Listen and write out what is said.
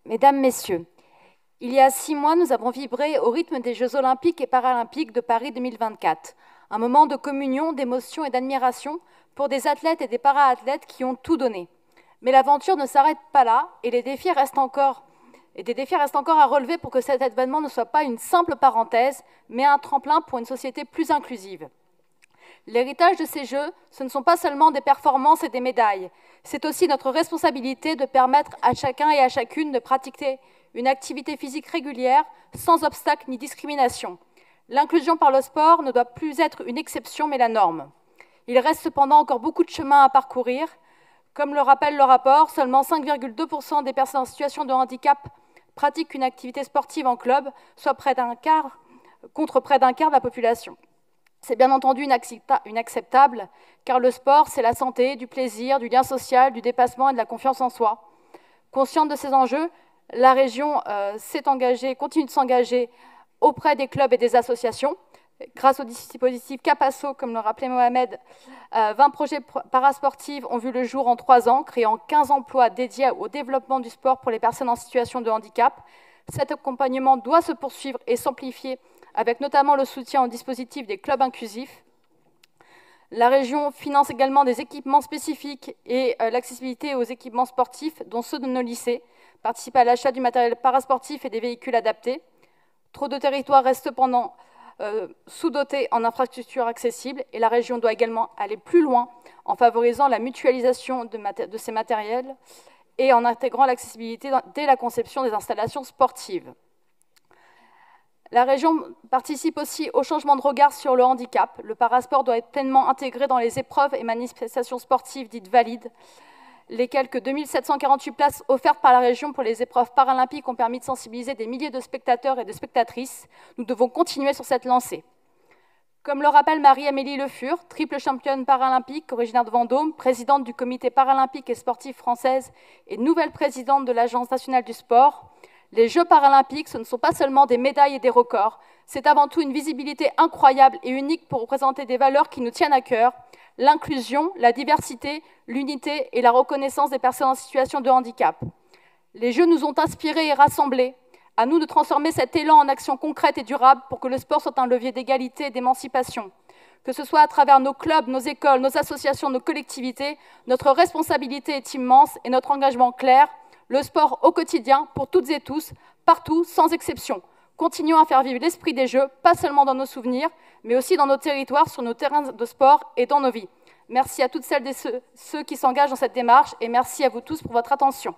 Mesdames, Messieurs, il y a 6 mois, nous avons vibré au rythme des Jeux olympiques et paralympiques de Paris 2024. Un moment de communion, d'émotion et d'admiration pour des athlètes et des para-athlètes qui ont tout donné. Mais l'aventure ne s'arrête pas là et des défis restent encore à relever pour que cet événement ne soit pas une simple parenthèse, mais un tremplin pour une société plus inclusive. L'héritage de ces Jeux, ce ne sont pas seulement des performances et des médailles, c'est aussi notre responsabilité de permettre à chacun et à chacune de pratiquer une activité physique régulière, sans obstacle ni discrimination. L'inclusion par le sport ne doit plus être une exception, mais la norme. Il reste cependant encore beaucoup de chemin à parcourir. Comme le rappelle le rapport, seulement 5,2% des personnes en situation de handicap pratiquent une activité sportive en club, soit près d'un quart, contre près d'un quart de la population. C'est bien entendu inacceptable, car le sport, c'est la santé, du plaisir, du lien social, du dépassement et de la confiance en soi. Consciente de ces enjeux, la région continue de s'engager auprès des clubs et des associations. Grâce au dispositif Capasso, comme le rappelait Mohamed, 20 projets parasportifs ont vu le jour en 3 ans, créant 15 emplois dédiés au développement du sport pour les personnes en situation de handicap. Cet accompagnement doit se poursuivre et s'amplifier, avec notamment le soutien au dispositif des clubs inclusifs. La région finance également des équipements spécifiques et l'accessibilité aux équipements sportifs, dont ceux de nos lycées, participe à l'achat du matériel parasportif et des véhicules adaptés. Trop de territoires restent cependant sous-dotés en infrastructures accessibles et la région doit également aller plus loin en favorisant la mutualisation de ces matériels et en intégrant l'accessibilité dès la conception des installations sportives. La région participe aussi au changement de regard sur le handicap. Le parasport doit être pleinement intégré dans les épreuves et manifestations sportives dites valides. Les quelques 2748 places offertes par la région pour les épreuves paralympiques ont permis de sensibiliser des milliers de spectateurs et de spectatrices. Nous devons continuer sur cette lancée. Comme le rappelle Marie-Amélie Le Fur, triple championne paralympique, originaire de Vendôme, présidente du comité paralympique et sportif française et nouvelle présidente de l'Agence nationale du sport, les Jeux paralympiques, ce ne sont pas seulement des médailles et des records, c'est avant tout une visibilité incroyable et unique pour représenter des valeurs qui nous tiennent à cœur, l'inclusion, la diversité, l'unité et la reconnaissance des personnes en situation de handicap. Les Jeux nous ont inspirés et rassemblés. À nous de transformer cet élan en action concrète et durable pour que le sport soit un levier d'égalité et d'émancipation. Que ce soit à travers nos clubs, nos écoles, nos associations, nos collectivités, notre responsabilité est immense et notre engagement clair. Le sport au quotidien, pour toutes et tous, partout, sans exception. Continuons à faire vivre l'esprit des Jeux, pas seulement dans nos souvenirs, mais aussi dans nos territoires, sur nos terrains de sport et dans nos vies. Merci à toutes celles et ceux qui s'engagent dans cette démarche et merci à vous tous pour votre attention.